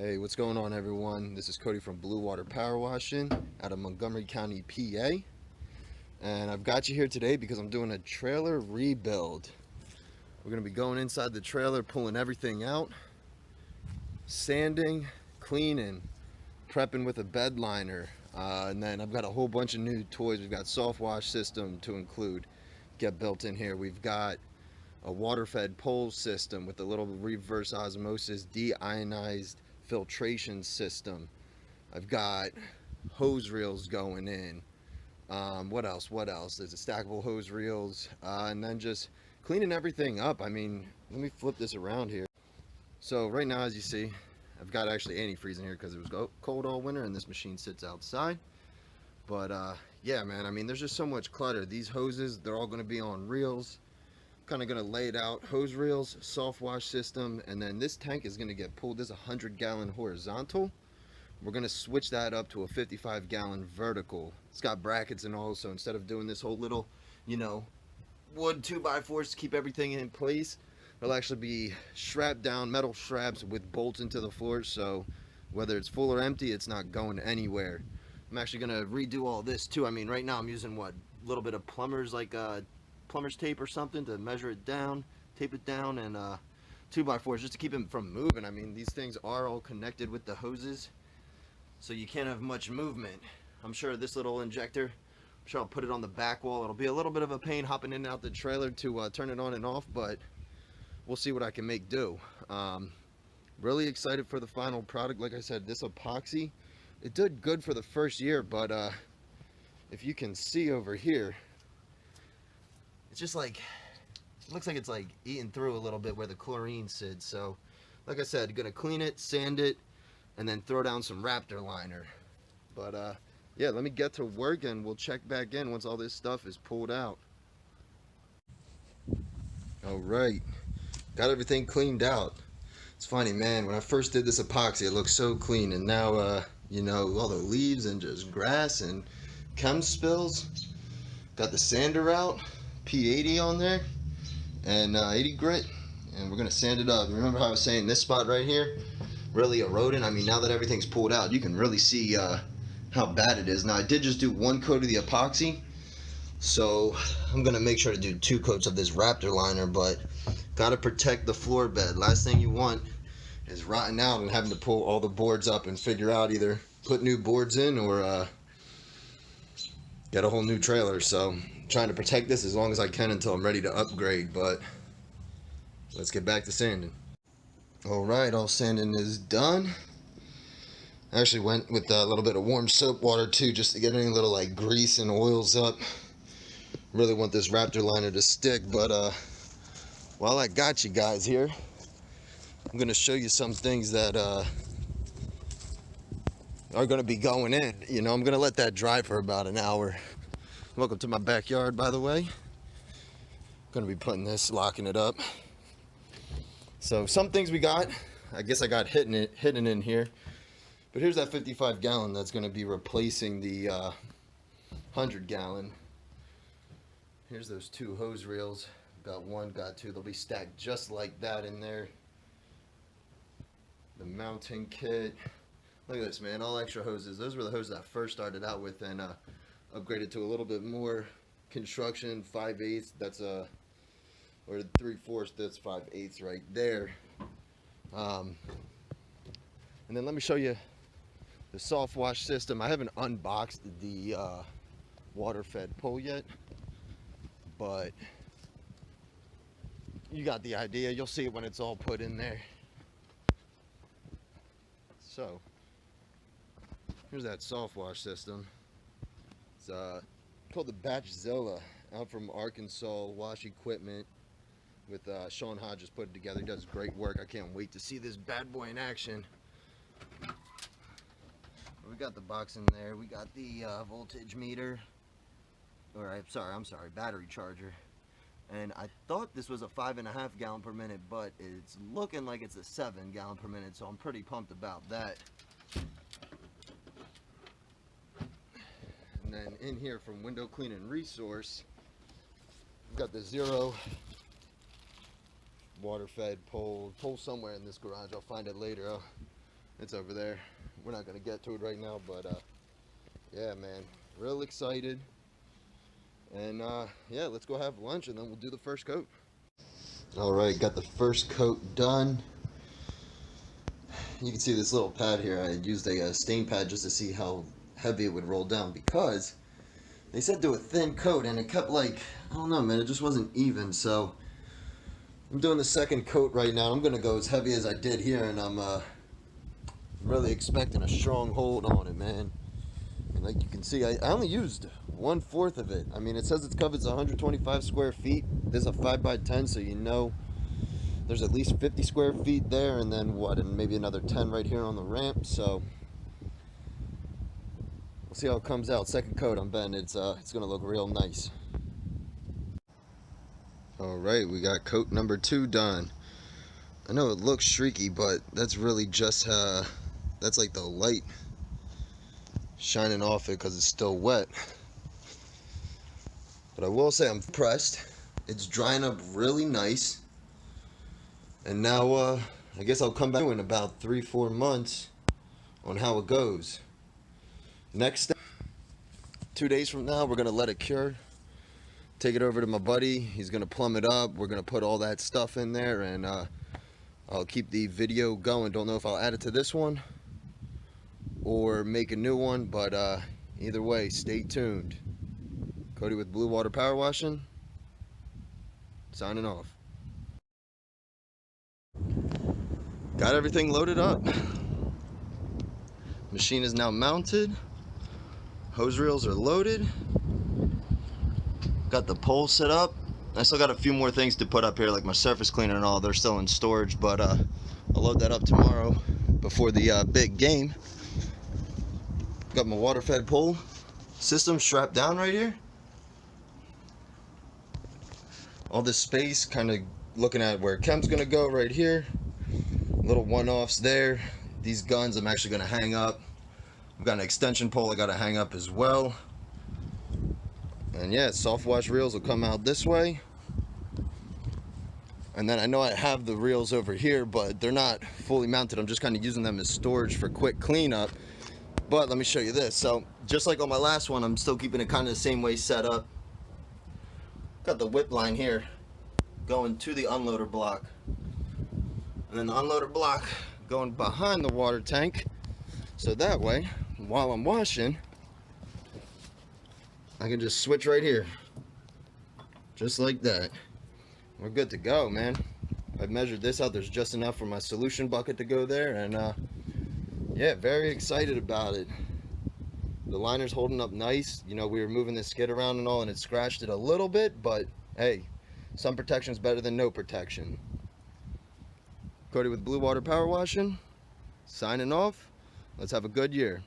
Hey, what's going on, everyone? This is Cody from Blue Water Power Washing out of Montgomery County, PA. And I've got you here today because I'm doing a trailer rebuild. We're going to be going inside the trailer, pulling everything out, sanding, cleaning, prepping with a bed liner. And then I've got a whole bunch of new toys. We've got soft wash system to include, get built in here. We've got a water-fed pole system with a little reverse osmosis deionized filtration system. I've got hose reels going in. What else? There's a stackable hose reels, and then just cleaning everything up. I mean, let me flip this around here. So right now, as you see, I've got actually antifreeze in here because it was cold all winter, and this machine sits outside. But yeah, man, I mean, there's just so much clutter. These hoses, they're all going to be on reels. Kind of going to lay it out: hose reels, soft wash system, and then this tank is going to get pulled. This is a 100-gallon horizontal. We're going to switch that up to a 55-gallon vertical. It's got brackets and all, so instead of doing this whole little, wood 2x4s to keep everything in place, it'll actually be strapped down, metal straps with bolts into the floor, so whether it's full or empty, it's not going anywhere. I'm actually going to redo all this too. I mean, right now I'm using a little bit of plumber's tape or something to measure it down, tape it down, and 2x4s just to keep them from moving. I mean, these things are all connected with the hoses, so you can't have much movement. I'm sure this little injector, I'm sure I'll put it on the back wall. It'll be a little bit of a pain hopping in and out the trailer to turn it on and off, but we'll see what I can make do. Really excited for the final product. Like I said, this epoxy, it did good for the first year, but if you can see over here, it's just like, it looks like it's like eating through a little bit where the chlorine sits. So like I said, gonna clean it, sand it, and then throw down some Raptor liner. But yeah, let me get to work and we'll check back in once all this stuff is pulled out. All right, got everything cleaned out. It's funny, man, when I first did this epoxy, it looked so clean, and now all the leaves and just grass and chem spills. Got the sander out, P80 on there, and 80 grit, and we're gonna sand it up. Remember how I was saying this spot right here really eroding? I mean, now that everything's pulled out, you can really see how bad it is. Now, I did just do one coat of the epoxy, so I'm gonna make sure to do 2 coats of this Raptor liner, but gotta protect the floor bed. Last thing you want is rotting out and having to pull all the boards up and figure out either put new boards in or get a whole new trailer. So trying to protect this as long as I can until I'm ready to upgrade, but let's get back to sanding. All right, all sanding is done. I actually went with a little bit of warm soap water too, just to get any little like grease and oils up. Really want this Raptor liner to stick, but while I got you guys here, I'm gonna show you some things that are gonna be going in. I'm gonna let that dry for about an hour. Welcome to my backyard, by the way. Gonna be putting this, locking it up. So some things we got, I guess I got hidden in here. But here's that 55-gallon that's gonna be replacing the 100-gallon. Here's those 2 hose reels. Got 1, got 2. They'll be stacked just like that in there. The mounting kit. Look at this, man, all extra hoses. Those were the hoses I first started out with, and upgraded to a little bit more construction, 5/8. That's or 3/4. That's 5/8 right there. And then let me show you the soft wash system. I haven't unboxed the water-fed pole yet, but you got the idea. You'll see it when it's all put in there. So here's that soft wash system. It's called the Batchzilla, out from Arkansas Wash Equipment, with Sean Hodges put it together. He does great work. I can't wait to see this bad boy in action. We got the box in there. We got the voltage meter, or I'm sorry, battery charger. And I thought this was a 5.5 gallon per minute, but it's looking like it's a 7 gallon per minute, so I'm pretty pumped about that. And then in here from Window Cleaning Resource, we've got the Zero water fed pole somewhere in this garage. I'll find it later. It's over there. We're not gonna get to it right now, but yeah, man, real excited. And yeah, let's go have lunch and then we'll do the first coat. All right, got the first coat done. You can see this little pad here. I used a stain pad just to see how heavy it would roll down, because they said do a thin coat and it kept, like, I don't know, man, it just wasn't even. So I'm doing the second coat right now. I'm gonna go as heavy as I did here, and I'm really expecting a strong hold on it, man. And like you can see, I only used 1/4 of it. I mean, it says it covers 125 square feet. This is a 5x10, so you know there's at least 50 square feet there, and then what, and maybe another 10 right here on the ramp. So we'll see how it comes out. Second coat on Ben. It's gonna look real nice. All right, we got coat number 2 done. I know it looks streaky, but that's really just that's like the light shining off it because it's still wet. But I will say I'm impressed. It's drying up really nice. And now I guess I'll come back in about 3-4 months on how it goes. Next step, 2 days from now, we're gonna let it cure. Take it over to my buddy. He's gonna plumb it up. We're gonna put all that stuff in there, and I'll keep the video going. Don't know if I'll add it to this one or make a new one, but either way, stay tuned. Cody with Blue Water Power Washing, signing off. Got everything loaded up. Machine is now mounted. Hose reels are loaded. Got the pole set up. I still got a few more things to put up here, like my surface cleaner and all. They're still in storage, but I'll load that up tomorrow before the big game. Got my water fed pole system strapped down right here. All this space, kind of looking at where chem's gonna go right here. Little one-offs there. These guns I'm actually gonna hang up. I've got an extension pole I gotta hang up as well. And yeah, soft wash reels will come out this way. And then I know I have the reels over here, but they're not fully mounted. I'm just kind of using them as storage for quick cleanup. But let me show you this. So just like on my last one, I'm still keeping it kind of the same way set up. Got the whip line here going to the unloader block. And then the unloader block going behind the water tank. So that way, while I'm washing, I can just switch right here. Just like that. We're good to go, man. I've measured this out. There's just enough for my solution bucket to go there. And yeah, very excited about it. The liner's holding up nice. You know, we were moving this skid around and all, and it scratched it a little bit, but hey, some protection's better than no protection. Cody with Blue Water Power Washing, signing off. Let's have a good year.